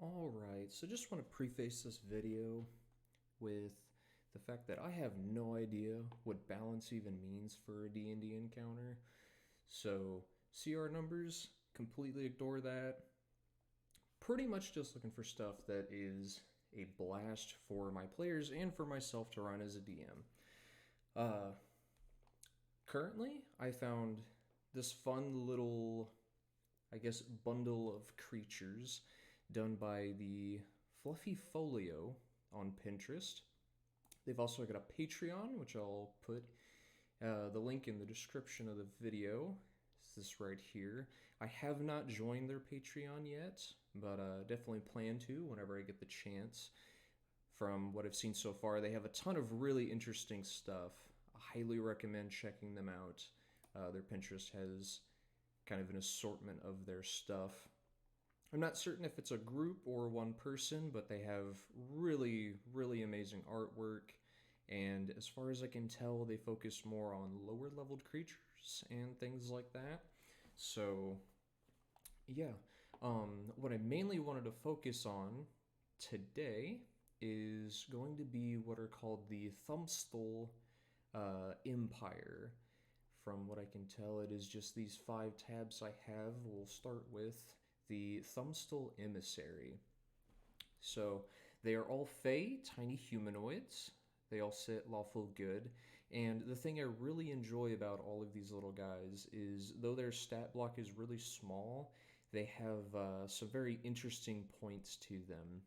Alright, so just want to preface this video with the fact that I have no idea what balance even means for a D&D encounter. So, CR numbers, completely ignore that. Pretty much just looking for stuff that is a blast for my players and for myself to run as a DM. Uh, Currently, I found this fun little, I guess, bundle of creatures done by the Fluffy Folio on Pinterest. They've also got a Patreon, which I'll put the link in the description of the video. It's this right here. I have not joined their Patreon yet, but definitely plan to whenever I get the chance. From what I've seen so far, they have a ton of really interesting stuff. I highly recommend checking them out. Their Pinterest has kind of an assortment of their stuff. I'm not certain if it's a group or one person, but they have really, really amazing artwork. And as far as I can tell, they focus more on lower leveled creatures and things like that. So, yeah. What I mainly wanted to focus on today is going to be what are called the Thumbstall Empire. From what I can tell, it is just these 5 tabs I have. We'll start with the Thumbstall Emissary. So they are all Fey, tiny humanoids. They all sit lawful good. And the thing I really enjoy about all of these little guys is though their stat block is really small, they have some very interesting points to them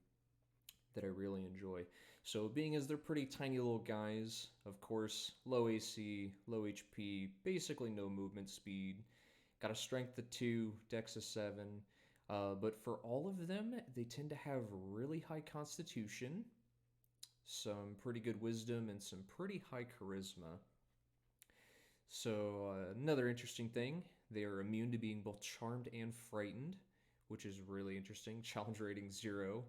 that I really enjoy. So, being as they're pretty tiny little guys, of course, low AC, low HP, basically no movement speed, got a strength of 2, dex of 7. But for all of them, they tend to have really high constitution, some pretty good wisdom, and some pretty high charisma. So, another interesting thing, they are immune to being both charmed and frightened, which is really interesting. Challenge rating 0.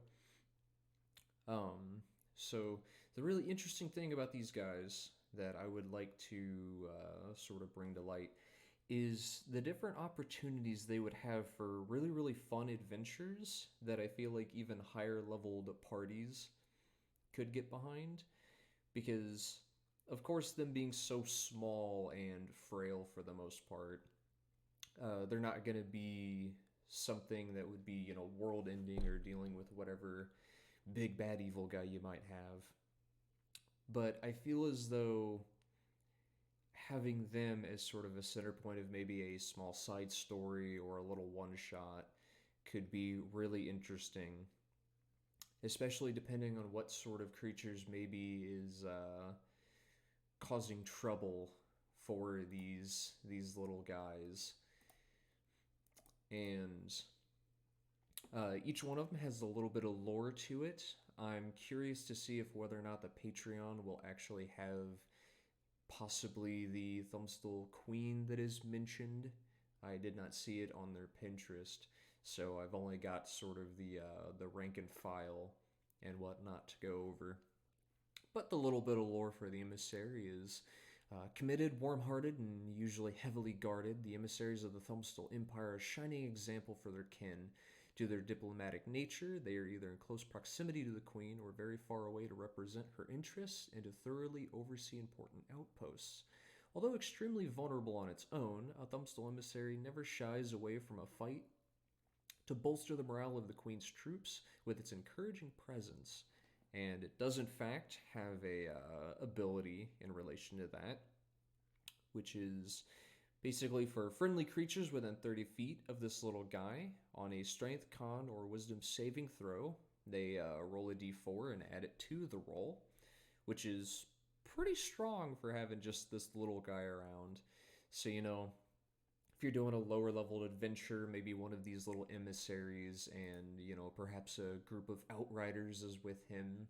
So the really interesting thing about these guys that I would like to sort of bring to light is the different opportunities they would have for really, really fun adventures that I feel like even higher leveled parties could get behind. Because, of course, them being so small and frail for the most part, they're not going to be something that would be, world ending or dealing with whatever big bad evil guy you might have. But I feel as though having them as sort of a center point of maybe a small side story or a little one shot could be really interesting, especially depending on what sort of creatures maybe is causing trouble for these little guys. And each one of them has a little bit of lore to it. I'm curious to see if whether or not the Patreon will actually have possibly the Thumbstall Queen that is mentioned. I did not see it on their Pinterest, so I've only got sort of the rank and file and whatnot to go over. But the little bit of lore for the emissary is committed, warm hearted, and usually heavily guarded. The emissaries of the Thumbstall Empire are a shining example for their kin. Due to their diplomatic nature, they are either in close proximity to the Queen or very far away to represent her interests and to thoroughly oversee important outposts. Although extremely vulnerable on its own, a Thumbstall emissary never shies away from a fight to bolster the morale of the Queen's troops with its encouraging presence. And it does, in fact, have a ability in relation to that, which is basically for friendly creatures within 30 feet of this little guy on a strength, con, or wisdom saving throw. They roll a d4 and add it to the roll, which is pretty strong for having just this little guy around. So, if you're doing a lower level adventure, maybe one of these little emissaries and, perhaps a group of outriders is with him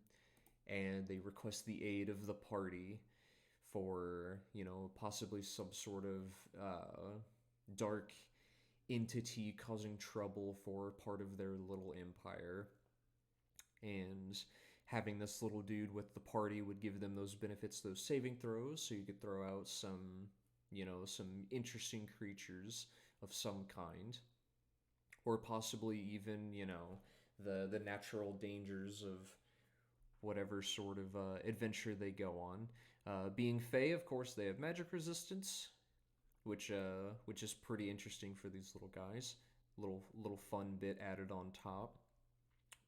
and they request the aid of the party for, possibly some sort of dark entity causing trouble for part of their little empire. And having this little dude with the party would give them those benefits, those saving throws, so you could throw out some interesting creatures of some kind. Or possibly even, the natural dangers of whatever sort of adventure they go on. Being Fey, of course, they have magic resistance, which is pretty interesting for these little guys. Little fun bit added on top,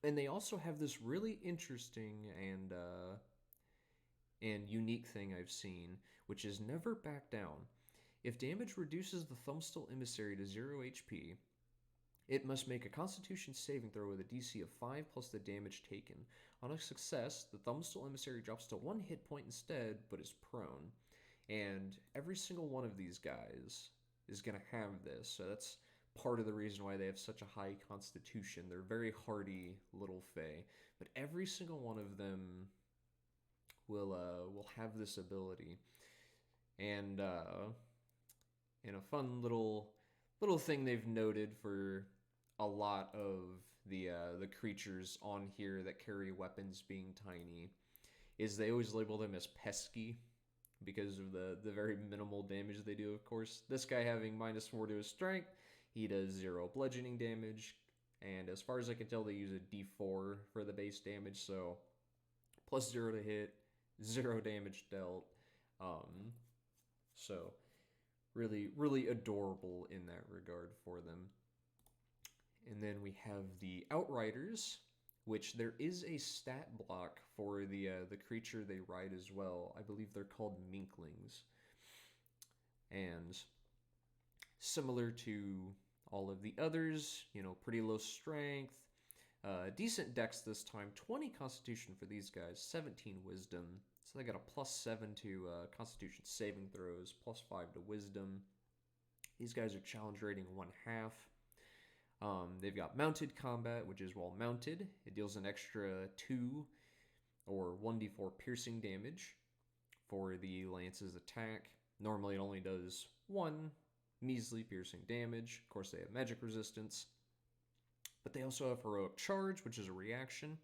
and they also have this really interesting and unique thing I've seen, which is never back down. If damage reduces the Thumbstall emissary to 0 HP, it must make a Constitution saving throw with a DC of 5 plus the damage taken. On a success, the Thumbstall emissary drops to 1 hit point instead, but is prone. And every single one of these guys is going to have this, so that's part of the reason why they have such a high constitution. They're very hardy little Fae, but every single one of them will have this ability. And a fun little thing they've noted for a lot of the creatures on here that carry weapons being tiny is they always label them as pesky because of the very minimal damage they do. Of course, this guy having -4 to his strength, he does 0 bludgeoning damage, and as far as I can tell, they use a D4 for the base damage, so +0 to hit, 0 damage dealt. So really adorable in that regard for them. And then we have the Outriders, which there is a stat block for the creature they ride as well. I believe they're called Minklings. And similar to all of the others, pretty low strength, decent dex this time, 20 constitution for these guys, 17 wisdom. So they got a +7 to constitution saving throws, +5 to wisdom. These guys are challenge rating 1/2. They've got mounted combat, which is while mounted. It deals an extra 2 or 1d4 piercing damage for the lance's attack. Normally it only does 1 measly piercing damage. Of course, they have magic resistance. But they also have heroic charge, which is a reaction.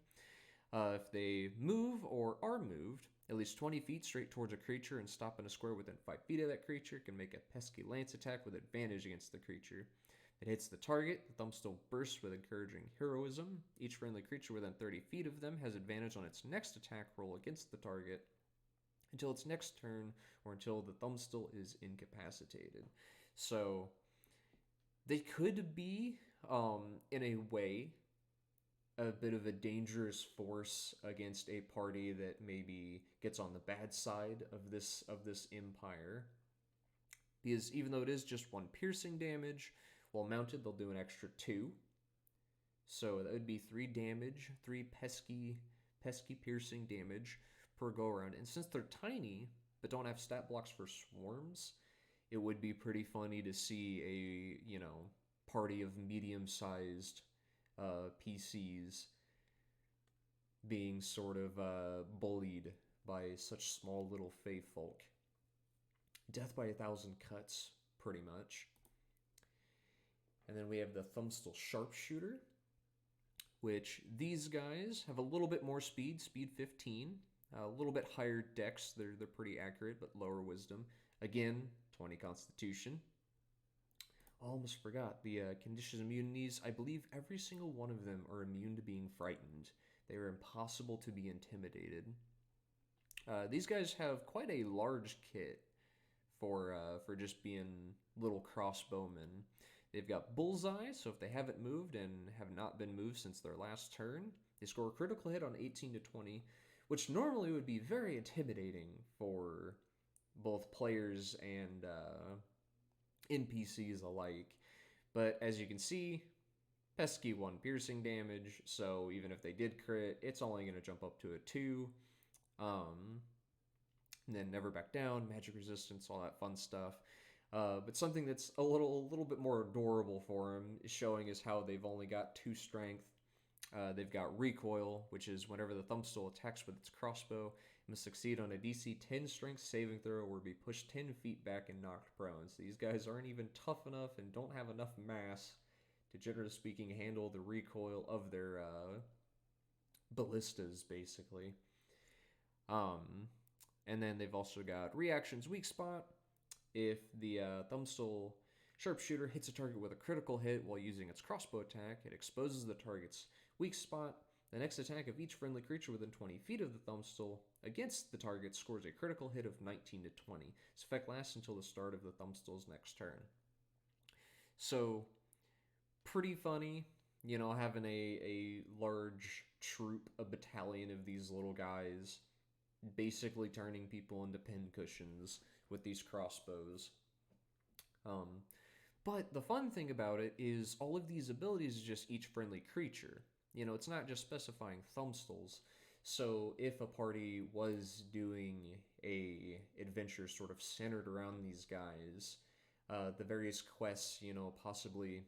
If they move or are moved at least 20 feet straight towards a creature and stop in a square within 5 feet of that creature, can make a pesky lance attack with advantage against the creature. It hits the target. The Thumbstall bursts with encouraging heroism. Each friendly creature within 30 feet of them has advantage on its next attack roll against the target until its next turn or until the Thumbstall is incapacitated. So they could be, in a way, a bit of a dangerous force against a party that maybe gets on the bad side of this empire. Because even though it is just 1 piercing damage, while mounted they'll do an extra 2. So that would be 3 damage, 3 pesky piercing damage per go around. And since they're tiny but don't have stat blocks for swarms, it would be pretty funny to see a, party of medium-sized PCs being sort of bullied by such small little Fey folk. Death by 1,000 cuts, pretty much. And then we have the Thumbstall Sharpshooter, which these guys have a little bit more speed 15, a little bit higher dex, they're pretty accurate, but lower wisdom. Again, 20 constitution. Almost forgot, the conditions immunities, I believe every single one of them are immune to being frightened. They are impossible to be intimidated. These guys have quite a large kit for just being little crossbowmen. They've got Bullseye, so if they haven't moved and have not been moved since their last turn, they score a critical hit on 18 to 20, which normally would be very intimidating for both players and NPCs alike. But as you can see, pesky 1 piercing damage, so even if they did crit, it's only going to jump up to a 2. And then never back down, magic resistance, all that fun stuff. But something that's a little bit more adorable for them is showing is how they've only got 2 strength. They've got recoil, which is whenever the Thumbstall attacks with its crossbow, it must succeed on a DC 10 strength saving throw or be pushed 10 feet back and knocked prone. So these guys aren't even tough enough and don't have enough mass to, generally speaking, handle the recoil of their ballistas, basically. And then they've also got reactions weak spot. If the Thumbstall Sharpshooter hits a target with a critical hit while using its crossbow attack, it exposes the target's Weak spot. The next attack of each friendly creature within 20 feet of the Thumbstall against the target scores a critical hit of 19 to 20. This effect lasts until the start of the Thumbstall's next turn. So, pretty funny, having a large troop, a battalion of these little guys, basically turning people into pincushions with these crossbows. But the fun thing about it is all of these abilities is just each friendly creature. It's not just specifying Thumbstalls. So if a party was doing a adventure sort of centered around these guys, the various quests, possibly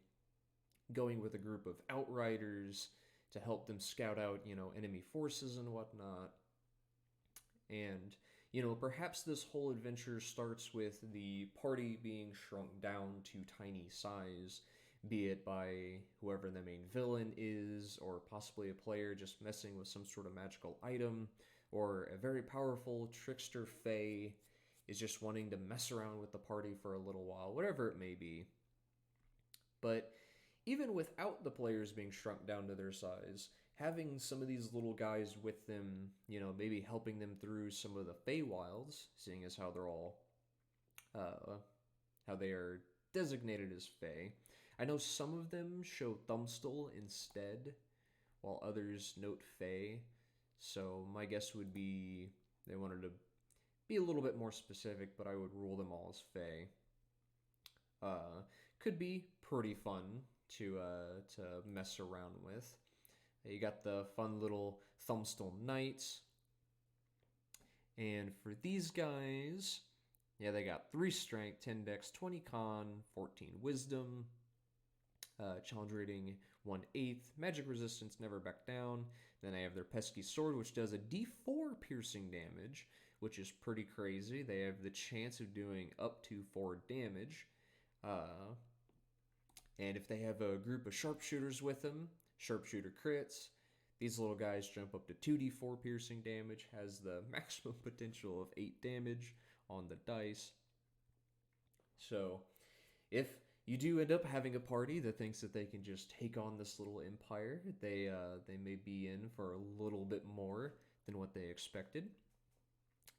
going with a group of outriders to help them scout out, enemy forces and whatnot. And, perhaps this whole adventure starts with the party being shrunk down to tiny size, be it by whoever the main villain is, or possibly a player just messing with some sort of magical item, or a very powerful trickster fae is just wanting to mess around with the party for a little while, whatever it may be. But even without the players being shrunk down to their size, having some of these little guys with them, maybe helping them through some of the Feywilds, seeing as how they're all, how they are designated as Fey. I know some of them show Thumbstall instead, while others note Fey. So my guess would be they wanted to be a little bit more specific, but I would rule them all as Fey. Could be pretty fun to mess around with. You got the fun little Thumbstall Knights. And for these guys, they got 3 strength, 10 dex, 20 con, 14 wisdom, challenge rating 1/8, magic resistance, never back down. Then I have their pesky sword, which does a d4 piercing damage, which is pretty crazy. They have the chance of doing up to 4 damage. And if they have a group of sharpshooters with them, sharpshooter crits, these little guys jump up to 2d4 piercing damage, has the maximum potential of 8 damage on the dice. So if you do end up having a party that thinks that they can just take on this little empire, they may be in for a little bit more than what they expected.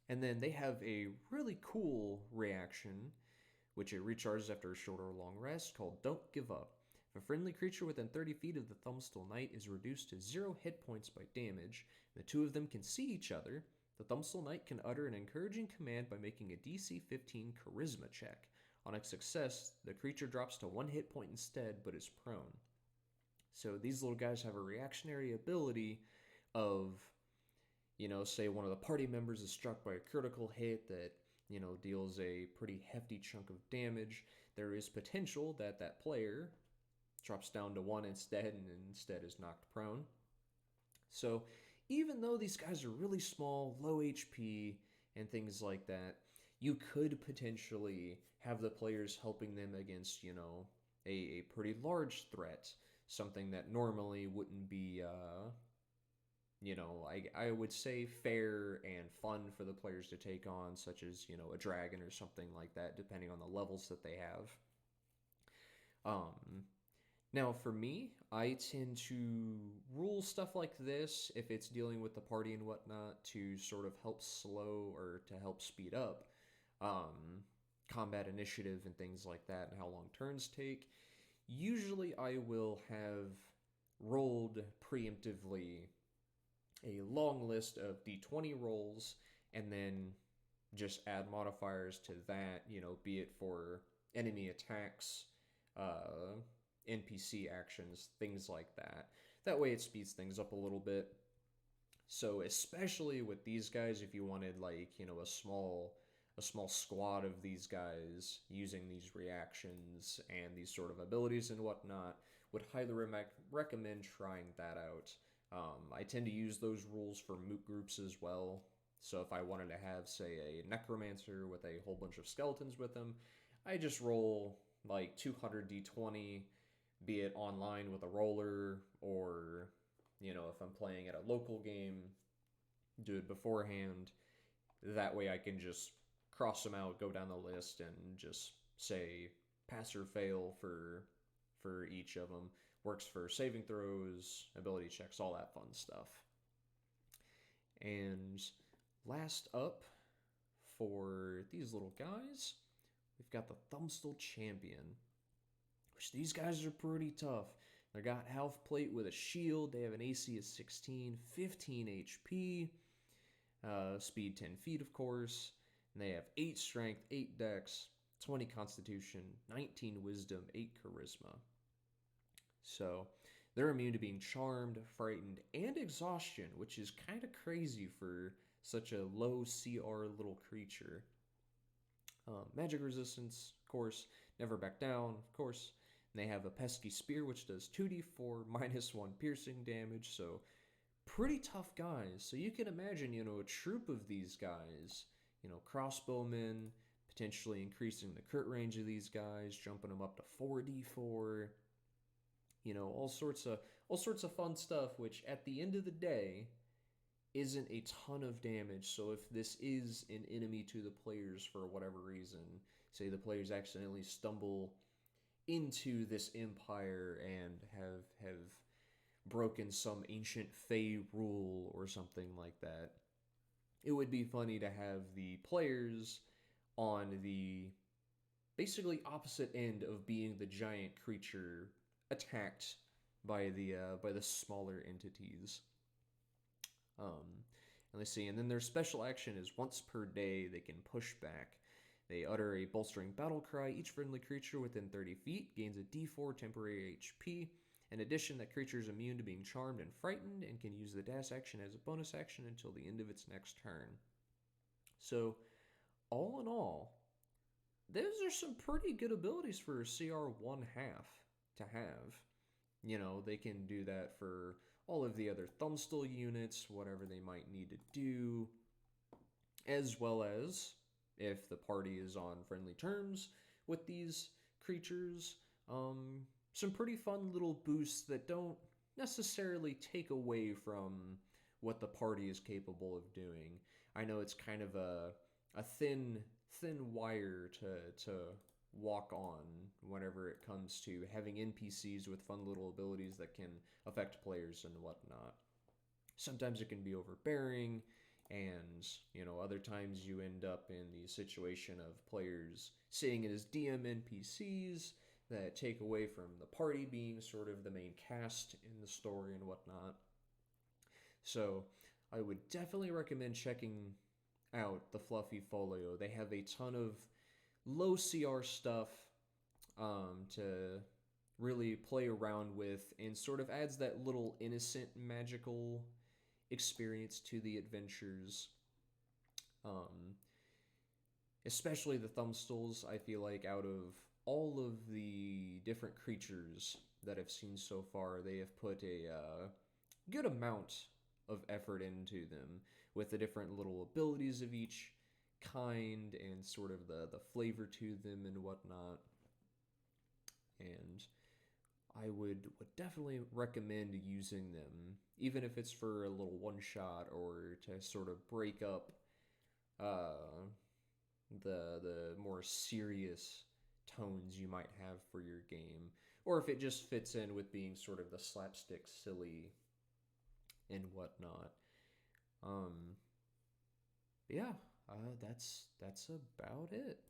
And then they have a really cool reaction, which it recharges after a short or long rest, called Don't Give Up. If a friendly creature within 30 feet of the Thumbstall Knight is reduced to 0 hit points by damage, and the two of them can see each other, the Thumbstall Knight can utter an encouraging command by making a DC 15 Charisma check. On a success, the creature drops to 1 hit point instead, but is prone. So these little guys have a reactionary ability of, say one of the party members is struck by a critical hit that, deals a pretty hefty chunk of damage. There is potential that that player drops down to 1 instead and instead is knocked prone. So even though these guys are really small, low HP, and things like that, you could potentially have the players helping them against, a pretty large threat, something that normally wouldn't be, I would say fair and fun for the players to take on, such as, a dragon or something like that, depending on the levels that they have. Now, for me, I tend to rule stuff like this, if it's dealing with the party and whatnot, to sort of help slow or to help speed up combat initiative and things like that, and how long turns take. Usually I will have rolled preemptively a long list of d20 rolls, and then just add modifiers to that, be it for enemy attacks, NPC actions, things like that. That way it speeds things up a little bit. So especially with these guys, if you wanted a small squad of these guys using these reactions and these sort of abilities and whatnot, would highly recommend trying that out. I tend to use those rules for moot groups as well. So if I wanted to have, say, a necromancer with a whole bunch of skeletons with them, I just roll 200 d20, be it online with a roller, or, if I'm playing at a local game, do it beforehand. That way I can just cross them out, go down the list, and just say pass or fail for each of them. works for saving throws, ability checks, all that fun stuff. And last up for these little guys, we've got the Thumbstall Champion, which these guys are pretty tough. They got half plate with a shield. They have an AC of 16, 15 HP, speed 10 feet, of course. And they have 8 strength, 8 dex, 20 constitution, 19 wisdom, 8 charisma. So they're immune to being charmed, frightened, and exhaustion, which is kind of crazy for such a low CR little creature. Magic resistance, of course. Never back down, of course. And they have a pesky spear, which does 2d4 minus 1 piercing damage. So pretty tough guys. So you can imagine, a troop of these guys, crossbowmen, potentially increasing the crit range of these guys, jumping them up to 4d4. All sorts of fun stuff, which at the end of the day isn't a ton of damage. So if this is an enemy to the players for whatever reason, say the players accidentally stumble into this empire and have broken some ancient Fey rule or something like that, it would be funny to have the players on the basically opposite end of being the giant creature attacked by the smaller entities. And let's see, and then their special action is once per day they can push back. They utter a bolstering battle cry. Each friendly creature within 30 feet gains a d4 temporary HP. In addition, that creature is immune to being charmed and frightened and can use the dash action as a bonus action until the end of its next turn. So, all in all, those are some pretty good abilities for a CR 1/2 to have. They can do that for all of the other Thumbstall units, whatever they might need to do, as well as if the party is on friendly terms with these creatures, some pretty fun little boosts that don't necessarily take away from what the party is capable of doing. I know it's kind of a thin wire to walk on whenever it comes to having NPCs with fun little abilities that can affect players and whatnot. Sometimes it can be overbearing, and other times you end up in the situation of players seeing it as DM NPCs that take away from the party being sort of the main cast in the story and whatnot. So I would definitely recommend checking out the Fluffy Folio. They have a ton of low CR stuff to really play around with, and sort of adds that little innocent magical experience to the adventures. Especially the Thumbstalls, I feel like out of all of the different creatures that I've seen so far, they have put a good amount of effort into them with the different little abilities of each kind and sort of the flavor to them and whatnot. And I would definitely recommend using them, even if it's for a little one-shot or to sort of break up the more serious tones you might have for your game, or if it just fits in with being sort of the slapstick silly and whatnot. Yeah, that's about it.